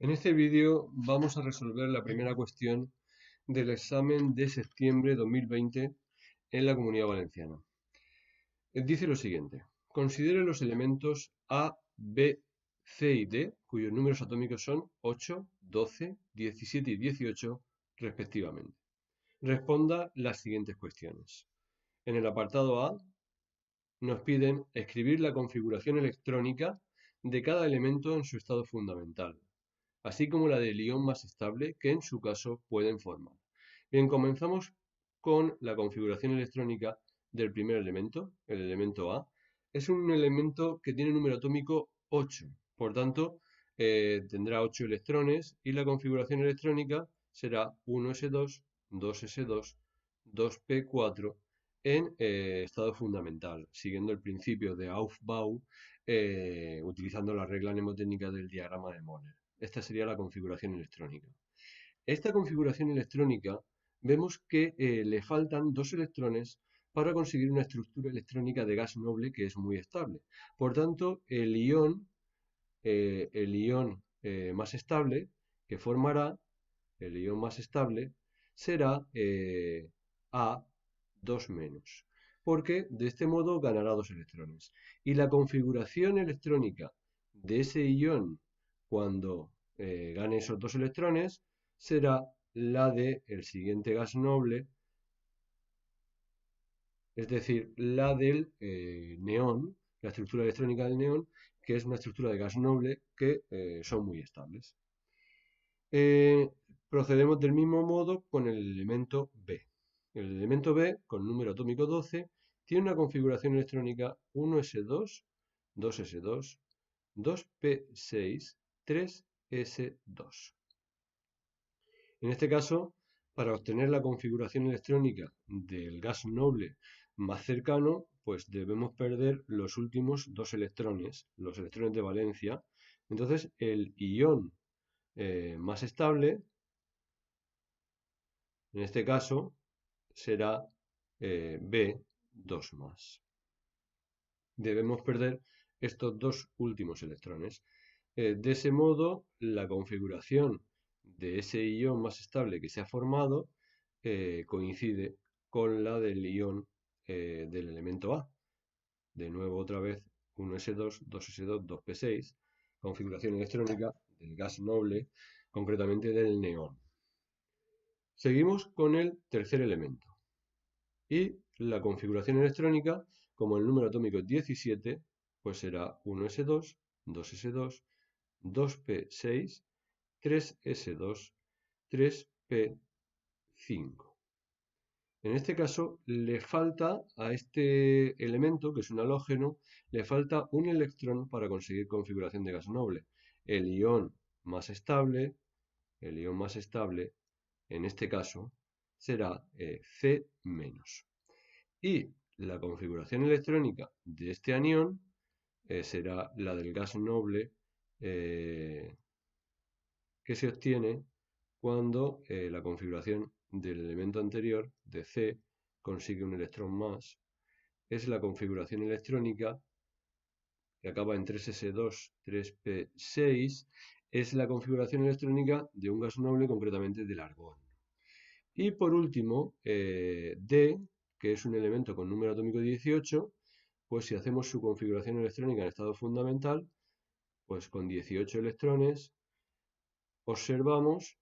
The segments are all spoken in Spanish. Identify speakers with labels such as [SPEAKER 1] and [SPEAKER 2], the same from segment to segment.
[SPEAKER 1] En este vídeo vamos a resolver la primera cuestión del examen de septiembre 2020 en la Comunidad Valenciana. Dice lo siguiente: considere los elementos A, B, C y D, cuyos números atómicos son 8, 12, 17 y 18 respectivamente. Responda las siguientes cuestiones. En el apartado A nos piden escribir la configuración electrónica de cada elemento en su estado fundamental, así como la del ion más estable que en su caso pueden formar. Bien, comenzamos con la configuración electrónica del primer elemento, el elemento A. Es un elemento que tiene número atómico 8, por tanto tendrá 8 electrones y la configuración electrónica será 1s2, 2s2, 2p4 en estado fundamental, siguiendo el principio de Aufbau, utilizando la regla mnemotécnica del diagrama de Moller. Esta sería la configuración electrónica. Esta configuración electrónica vemos que le faltan 2 electrones para conseguir una estructura electrónica de gas noble que es muy estable. Por tanto, el ion más estable que formará, el ion más estable, será A2-, porque de este modo ganará 2 electrones. Y la configuración electrónica de ese ion cuando gane esos 2 electrones será la del siguiente gas noble, es decir, la del neón, la estructura electrónica del neón, que es una estructura de gas noble que son muy estables. Procedemos del mismo modo con el elemento B. El elemento B, con número atómico 12, tiene una configuración electrónica 1s2, 2s2, 2p6, 3s2. En este caso, para obtener la configuración electrónica del gas noble más cercano, pues debemos perder los últimos 2 electrones, los electrones de valencia. Entonces, el ion más estable, en este caso, será B2+. Debemos perder estos 2 últimos electrones. De ese modo, la configuración de ese ion más estable que se ha formado coincide con la del ion del elemento A. De nuevo, otra vez, 1s2, 2s2, 2p6, configuración electrónica del gas noble, concretamente del neón. Seguimos con el tercer elemento. Y la configuración electrónica, como el número atómico es 17, pues será 1s2, 2s2, 2p6, 3s2, 3p5. En este caso, le falta a este elemento, que es un halógeno, le falta un electrón para conseguir configuración de gas noble. El ion más estable, en este caso, será C-. Y la configuración electrónica de este anión será la del gas noble que se obtiene cuando la configuración del elemento anterior, de C, consigue un electrón más. Es la configuración electrónica que acaba en 3s2, 3p6, es la configuración electrónica de un gas noble, concretamente del argón. Y por último, D, que es un elemento con número atómico 18, pues si hacemos su configuración electrónica en estado fundamental, pues con 18 electrones, observamos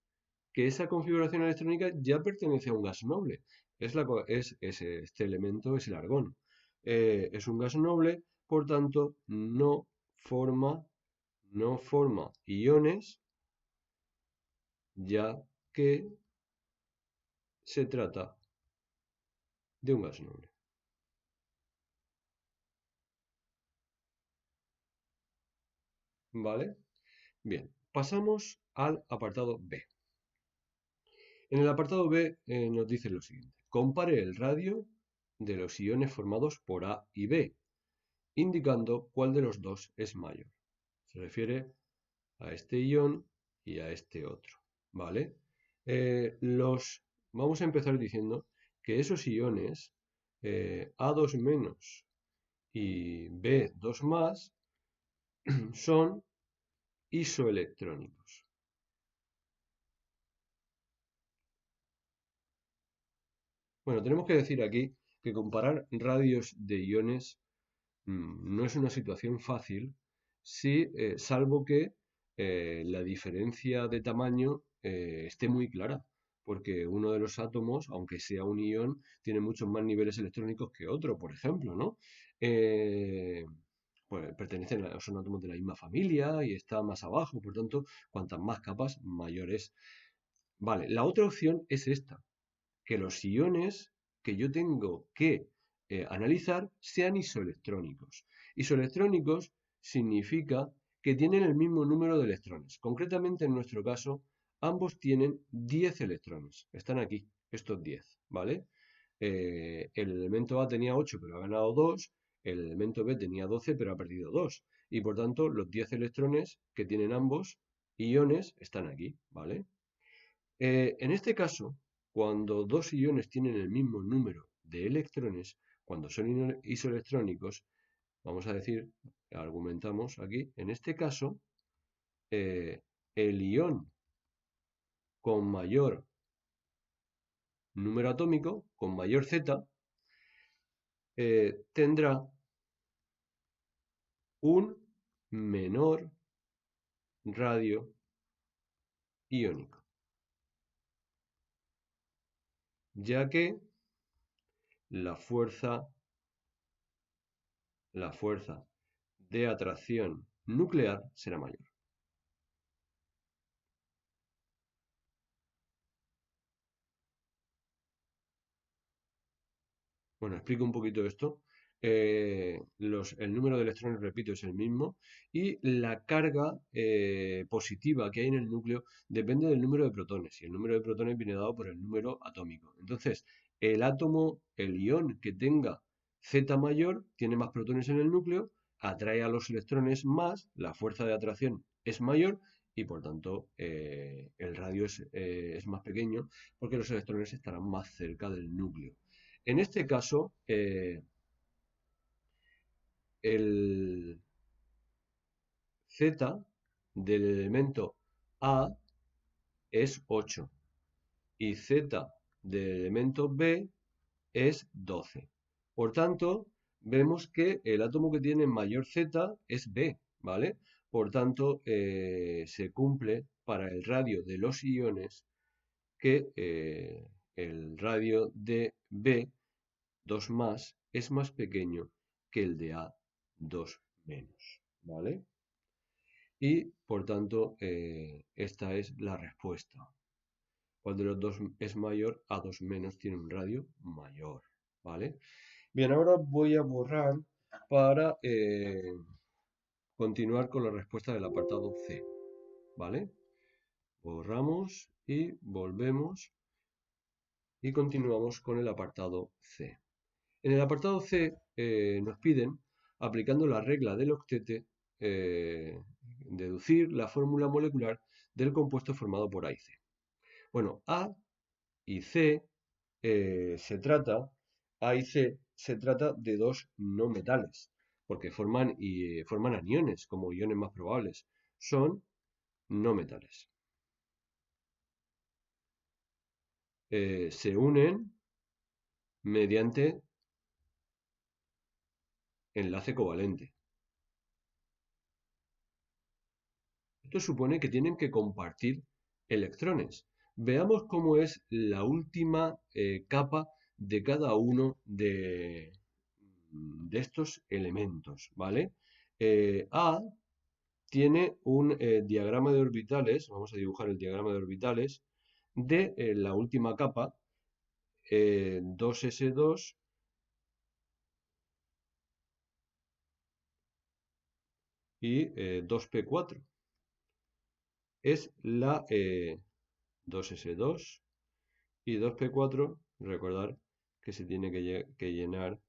[SPEAKER 1] que esa configuración electrónica ya pertenece a un gas noble. Este elemento es el argón. Es un gas noble, por tanto, no forma iones, ya que se trata de un gas noble. ¿Vale? Bien, pasamos al apartado B. En el apartado B nos dice lo siguiente: compare el radio de los iones formados por A y B, indicando cuál de los dos es mayor. Se refiere a este ion y a este otro, ¿vale? Vamos a empezar diciendo que esos iones A2- y B2+, son isoelectrónicos. Bueno, tenemos que decir aquí que comparar radios de iones no es una situación fácil, salvo que la diferencia de tamaño esté muy clara, porque uno de los átomos, aunque sea un ion, tiene muchos más niveles electrónicos que otro, por ejemplo, ¿no? Eh, pues son átomos de la misma familia y está más abajo, por tanto, cuantas más capas, mayor es. Vale, la otra opción es esta, que los iones que yo tengo que analizar sean isoelectrónicos. Isoelectrónicos significa que tienen el mismo número de electrones. Concretamente, en nuestro caso, ambos tienen 10 electrones. Están aquí, estos 10, ¿vale? El elemento A tenía 8, pero ha ganado 2. El elemento B tenía 12, pero ha perdido 2. Y por tanto, los 10 electrones que tienen ambos iones están aquí, ¿vale? En este caso, cuando dos iones tienen el mismo número de electrones, cuando son isoelectrónicos, vamos a decir, argumentamos aquí, en este caso, eh, el ion con mayor número atómico, con mayor Z, tendrá un menor radio iónico, ya que la fuerza, la fuerza de atracción nuclear será mayor. Bueno, explico un poquito esto. El número de electrones, repito, es el mismo y la carga positiva que hay en el núcleo depende del número de protones y el número de protones viene dado por el número atómico. Entonces, el átomo, el ion que tenga Z mayor, tiene más protones en el núcleo, atrae a los electrones más, la fuerza de atracción es mayor y por tanto el radio es más pequeño porque los electrones estarán más cerca del núcleo. En este caso, el Z del elemento A es 8 y Z del elemento B es 12. Por tanto, vemos que el átomo que tiene mayor Z es B, ¿vale? Por tanto, se cumple para el radio de los iones que el radio de B 2 más es más pequeño que el de A 2 menos, ¿vale? Y por tanto, esta es la respuesta. Cuando los 2 es mayor, A 2 menos tiene un radio mayor, ¿vale? Bien, ahora voy a borrar para continuar con la respuesta del apartado C, ¿vale? Borramos y volvemos y continuamos con el apartado C. En el apartado C nos piden, aplicando la regla del octete, deducir la fórmula molecular del compuesto formado por A y C. Bueno, A y C A y C se trata de dos no metales, porque forman aniones como iones más probables. Son no metales. Se unen mediante enlace covalente. Esto supone que tienen que compartir electrones. Veamos cómo es la última capa de cada uno de estos elementos, ¿vale? A tiene un diagrama de orbitales, vamos a dibujar el diagrama de orbitales, de la última capa, 2s2 y 2p4. Es la 2s2 y 2p4, recordar que se tiene que llenar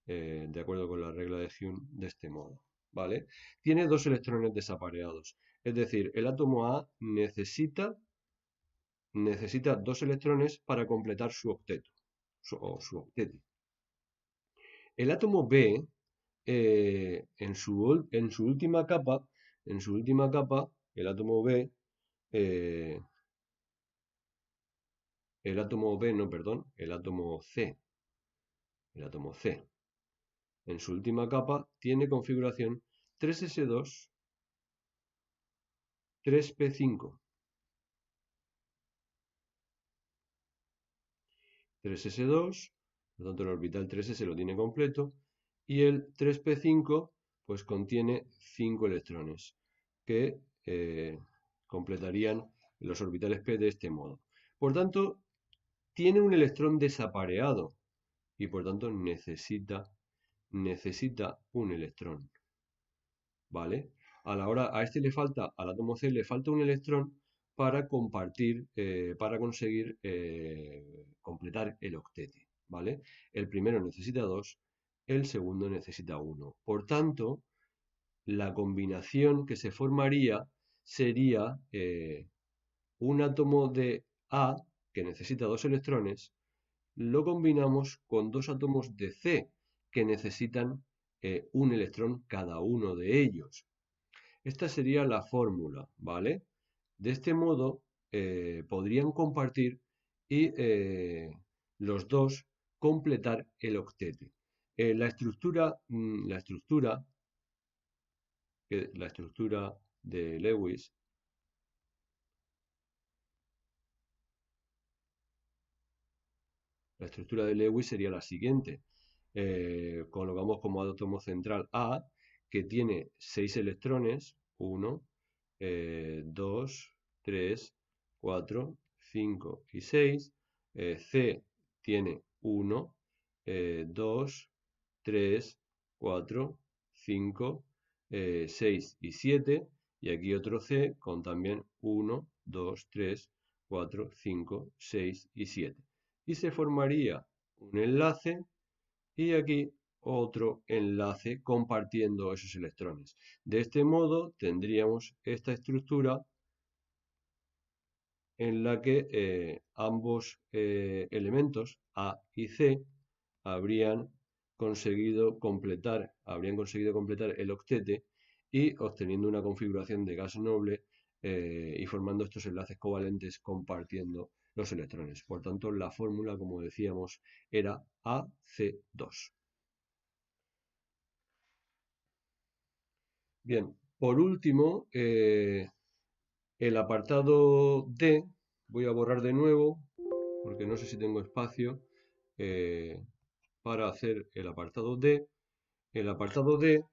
[SPEAKER 1] de acuerdo con la regla de Hume de este modo, ¿vale? Tiene dos electrones desapareados, es decir, el átomo A necesita dos electrones para completar su octeto, su octete. El átomo B, en su última capa, el átomo B el átomo B, no, perdón, el átomo C. El átomo C. En su última capa tiene configuración 3s2, 3p5. 3s2, por lo tanto el orbital 3s lo tiene completo, y el 3p5 pues contiene 5 electrones que completarían los orbitales p de este modo. Por tanto, tiene un electrón desapareado y por tanto necesita un electrón, ¿vale? A este le falta, al átomo C le falta un electrón para compartir, para conseguir completar el octete, ¿vale? El primero necesita 2, el segundo necesita 1. Por tanto, la combinación que se formaría sería un átomo de A que necesita 2 electrones, lo combinamos con 2 átomos de C que necesitan un electrón cada uno de ellos. Esta sería la fórmula, ¿vale? De este modo podrían compartir y los dos completar el octete. La estructura de Lewis, sería la siguiente. Colocamos como átomo central A, que tiene 6 electrones, 1, 2, 3, 4, 5 y 6. C tiene 1, 2, 3, 4, 5, 6 y 7. Y aquí otro C con también 1, 2, 3, 4, 5, 6 y 7. Y se formaría un enlace y aquí otro enlace compartiendo esos electrones. De este modo tendríamos esta estructura en la que ambos elementos A y C habrían conseguido completar el octete y obteniendo una configuración de gas noble y formando estos enlaces covalentes compartiendo los electrones. Por tanto, la fórmula, como decíamos, era AC2. Bien, por último, el apartado D, voy a borrar de nuevo, porque no sé si tengo espacio para hacer el apartado D. El apartado D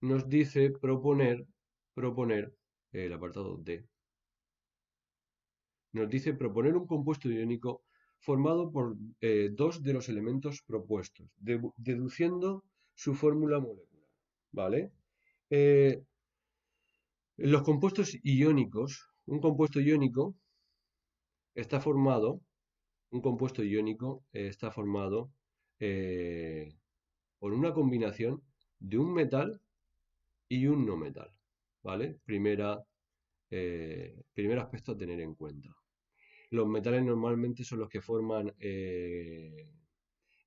[SPEAKER 1] nos dice proponer, el apartado D, nos dice proponer un compuesto iónico formado por dos de los elementos propuestos, deduciendo su fórmula molecular, ¿vale? Los compuestos iónicos, un compuesto iónico está formado, por una combinación de un metal y un no metal, ¿vale? Primer aspecto a tener en cuenta. Los metales normalmente son los que forman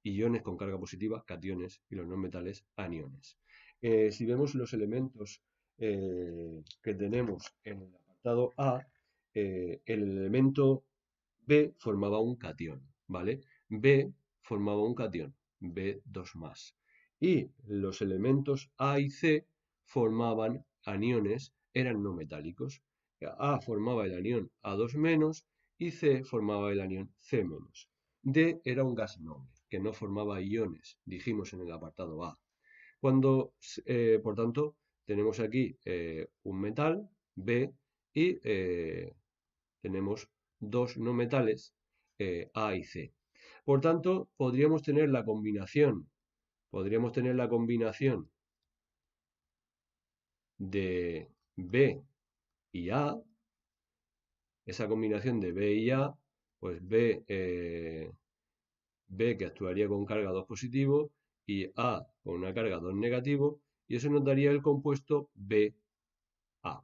[SPEAKER 1] iones con carga positiva, cationes, y los no metales, aniones. Si vemos los elementos que tenemos en el apartado A, el elemento B formaba un catión, ¿vale? B formaba un catión, B2+. Y los elementos A y C formaban aniones, eran no metálicos. A formaba el anión A2- y C formaba el anión C-. D era un gas noble, que no formaba iones, dijimos en el apartado A. Por tanto, tenemos aquí un metal, B, y tenemos dos no metales, A y C. Por tanto, podríamos tener la combinación de B y A. Esa combinación de B y A, pues B que actuaría con carga 2 positivo y A con una carga 2 negativo, y eso nos daría el compuesto BA.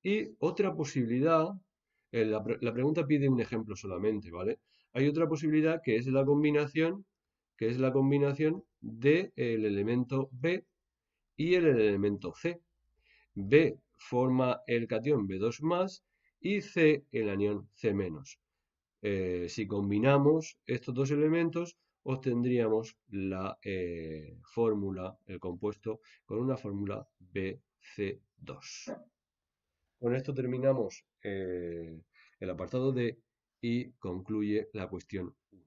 [SPEAKER 1] Y otra posibilidad, la pregunta pide un ejemplo solamente, ¿vale? Hay otra posibilidad que es la combinación del elemento B y el elemento C. B forma el catión B2+ y C el anión C-. Si combinamos estos dos elementos, obtendríamos la fórmula, el compuesto, con una fórmula BC2. Con esto terminamos el apartado D y concluye la cuestión 1.